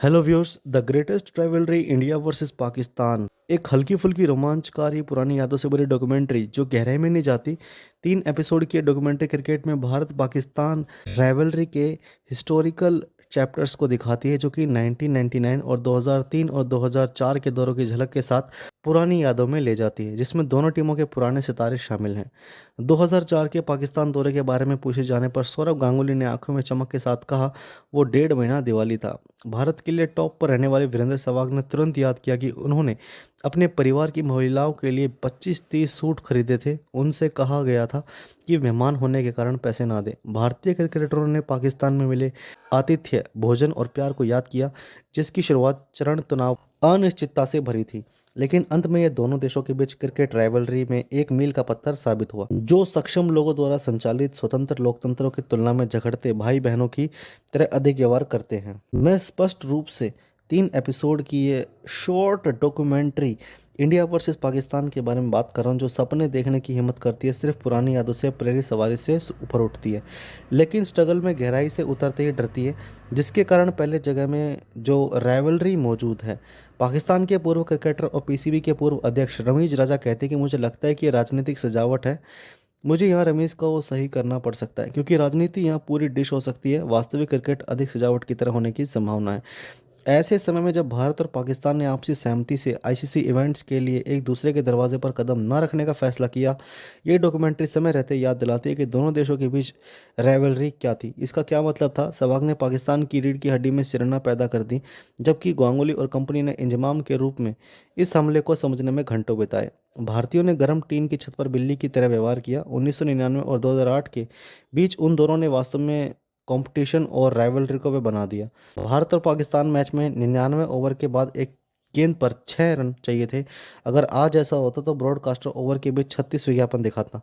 Hello viewers, the greatest rivalry India versus Pakistan. एक हल्की फुल्की रोमांचकारी पुरानी यादों से भरी डॉक्यूमेंट्री जो गहराई में नहीं जाती। 3 एपिसोड की डॉक्यूमेंट्री क्रिकेट में भारत पाकिस्तान राइवलरी के हिस्टोरिकल चैप्टर्स को दिखाती है, जो कि 1999 और 2003 और 2004 के दौरों की झलक के साथ पुरानी यादों में ले जाती है, जिसमें दोनों टीमों के पुराने सितारे शामिल हैं। 2004 के पाकिस्तान दौरे के बारे में पूछे जाने पर सौरव गांगुली ने आंखों में चमक के साथ कहा, वो 1.5 महीना दिवाली था। भारत के लिए टॉप पर रहने वाले वीरेंद्र सहवाग ने तुरंत याद किया कि उन्होंने अपने परिवार की महिलाओं के लिए 25-30 सूट खरीदे थे। उनसे कहा गया था कि मेहमान होने के कारण पैसे ना दें। भारतीय क्रिकेटरों ने पाकिस्तान में मिले आतिथ्य, भोजन और प्यार को याद किया, जिसकी शुरुआत चरण तनाव अनिश्चितता से भरी थी। लेकिन अंत में यह दोनों देशों के बीच क्रिकेट राइवलरी में एक मील का पत्थर साबित हुआ, जो सक्षम लोगों द्वारा संचालित स्वतंत्र लोकतंत्रों की तुलना में झगड़ते भाई बहनों की तरह अधिक व्यवहार करते हैं। मैं स्पष्ट रूप से 3 एपिसोड की ये short documentary India versus Pakistan के बारे में बात कर रहा हूँ, जो सपने देखने की हिम्मत करती है, सिर्फ पुरानी यादों से प्रेरित सवारी से ऊपर उठती है, लेकिन स्ट्रगल में गहराई से उतरते ही डरती है, जिसके कारण पहले जगह में जो राइवलरी मौजूद है। पाकिस्तान के पूर्व क्रिकेटर और पीसीबी के पूर्व अध्यक्ष रमीज राजा कहते हैं कि मुझे लगता है कि ये राजनीतिक सजावट है। मुझे यहाँ रमेश का वो सही करना पड़ सकता है, क्योंकि राजनीति यहाँ पूरी डिश हो सकती है, वास्तविक क्रिकेट अधिक सजावट की तरह होने की संभावना है। ऐसे समय में जब भारत और पाकिस्तान ने आपसी सहमति से आईसीसी इवेंट्स के लिए एक दूसरे के दरवाजे पर कदम न रखने का फैसला किया, ये डॉक्यूमेंट्री समय रहते याद दिलाती है कि दोनों देशों के बीच राइवलरी क्या थी, इसका क्या मतलब था। सहवाग ने पाकिस्तान की रीढ़ की हड्डी में सिरना पैदा कर दी, जबकि गांगुली और कंपनी ने इंजमाम के रूप में इस हमले को समझने में घंटों बिताए। भारतीयों ने गर्म टीन की छत पर बिल्ली की तरह व्यवहार किया। 1999 और 2008 के बीच उन दोनों ने वास्तव में कंपटीशन और राइवलरी को वे बना दिया। भारत और पाकिस्तान मैच में 99 ओवर के बाद एक गेंद पर 6 रन चाहिए थे। अगर आज ऐसा होता तो ब्रॉडकास्टर ओवर के बीच 36 विज्ञापन दिखाता।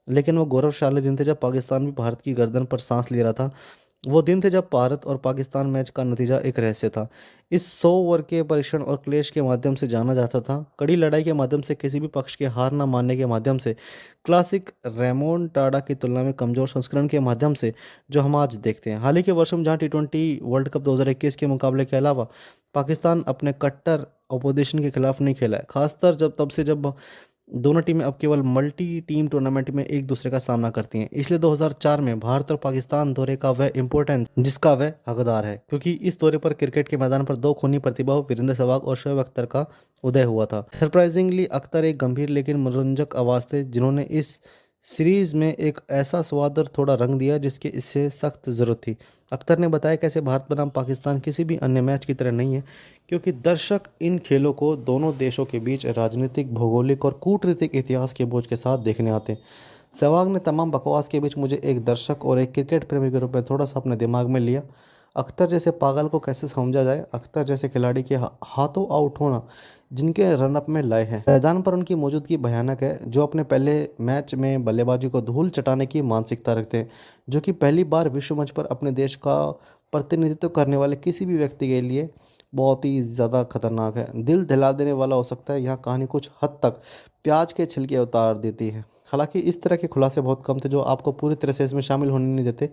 लेकिन वो गौरवशाली दिन थे जब पाकिस्तान भी भारत की गर्दन पर सांस ले रहा था। वो दिन थे जब भारत और पाकिस्तान मैच का नतीजा एक रहस्य था। इस 100 ओवर के परीक्षण और क्लेश के माध्यम से जाना जाता था, कड़ी लड़ाई के माध्यम से, किसी भी पक्ष के हार न मानने के माध्यम से, क्लासिक रेमोन टाडा की तुलना में कमजोर संस्करण के माध्यम से, जो हम आज देखते हैं। हाल ही के वर्षों में जहां टी20 वर्ल्ड कप 2021 के मुकाबले के अलावा पाकिस्तान अपने कट्टर अपोजिशन के खिलाफ नहीं खेला है, खासकर जब दोनों टीमें अब केवल मल्टी टीम टूर्नामेंट में एक दूसरे का सामना करती हैं। इसलिए 2004 में भारत और पाकिस्तान दौरे का वह इम्पोर्टेंस जिसका वह हकदार है, क्योंकि इस दौरे पर क्रिकेट के मैदान पर दो खूनी प्रतिभाओं वीरेंद्र सहवाग और शोएब अख्तर का उदय हुआ था। सरप्राइजिंगली अख्तर एक गंभीर लेकिन मनोरंजक आवाज थे, जिन्होंने इस सीरीज में एक ऐसा स्वाद और थोड़ा रंग दिया जिसकी इससे सख्त जरूरत थी। अख्तर ने बताया कैसे भारत बनाम पाकिस्तान किसी भी अन्य मैच की तरह नहीं है, क्योंकि दर्शक इन खेलों को दोनों देशों के बीच राजनीतिक, भौगोलिक और कूटनीतिक इतिहास के बोझ के साथ देखने आते हैं। सहवाग ने तमाम बकवास के बीच मुझे एक दर्शक और एक क्रिकेट प्रेमी के रूप में थोड़ा सा अपने दिमाग में लिया। अख्तर जैसे पागल को कैसे समझा जाए, अख्तर जैसे खिलाड़ी के हाथों आउट होना जिनके रनअप में लय है, मैदान पर उनकी मौजूदगी भयानक है, जो अपने पहले मैच में बल्लेबाजी को धूल चटाने की मानसिकता रखते हैं, जो कि पहली बार विश्व मंच पर अपने देश का प्रतिनिधित्व करने वाले किसी भी व्यक्ति के लिए बहुत ही ज़्यादा खतरनाक है। दिल दहला देने वाला हो सकता है। यहाँ कहानी कुछ हद तक प्याज के छिलके उतार देती है। हालांकि इस तरह के खुलासे बहुत कम थे जो आपको पूरी तरह से इसमें शामिल होने नहीं देते।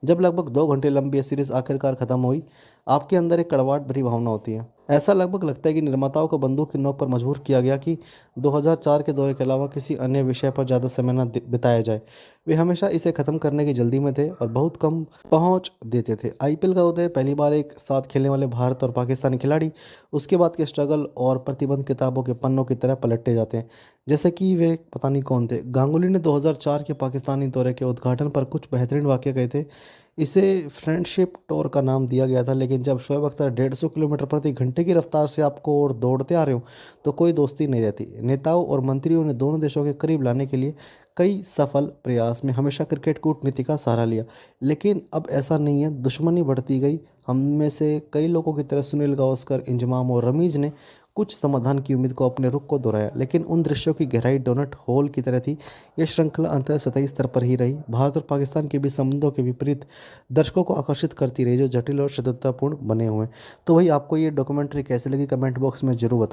जब लगभग 2 घंटे लंबी यह सीरीज आखिरकार खत्म हुई, आपके अंदर एक कड़वाहट भरी भावना होती है। ऐसा लगभग लगता है कि निर्माताओं को बंदूक की नोक पर मजबूर किया गया कि 2004 के दौरे के अलावा किसी अन्य विषय पर ज़्यादा समय न बिताया जाए। वे हमेशा इसे खत्म करने की जल्दी में थे और बहुत कम पहुंच देते थे। आईपीएल का उदय, पहली बार एक साथ खेलने वाले भारत और पाकिस्तानी खिलाड़ी, उसके बाद के स्ट्रगल और प्रतिबंध किताबों के पन्नों की तरह पलटे जाते हैं, जैसे कि वे पता नहीं कौन थे। गांगुली ने 2004 के पाकिस्तानी दौरे के उद्घाटन पर कुछ बेहतरीन वाक्य कहे थे। इसे फ्रेंडशिप टूर का नाम दिया गया था, लेकिन जब शोएब अख्तर 150 किलोमीटर प्रति घंटे की रफ्तार से आपको और दौड़ते आ रहे हो तो कोई दोस्ती नहीं रहती। नेताओं और मंत्रियों ने दोनों देशों के करीब लाने के लिए कई सफल प्रयास में हमेशा क्रिकेट कूटनीति का सहारा लिया, लेकिन अब ऐसा नहीं है। दुश्मनी बढ़ती गई। हम में से कई लोगों की तरह सुनील गावस्कर, इंजमाम और रमीज ने कुछ समाधान की उम्मीद को अपने रुख को दोहराया, लेकिन उन दृश्यों की गहराई डोनट होल की तरह थी। यह श्रृंखला अंततः सतही स्तर पर ही रही, भारत और पाकिस्तान के बीच संबंधों के विपरीत दर्शकों को आकर्षित करती रही, जो जटिल और शुद्धतापूर्ण बने हुए हैं। तो भाई, आपको ये डॉक्यूमेंट्री कैसी लगी, कमेंट बॉक्स में जरूर बताएं।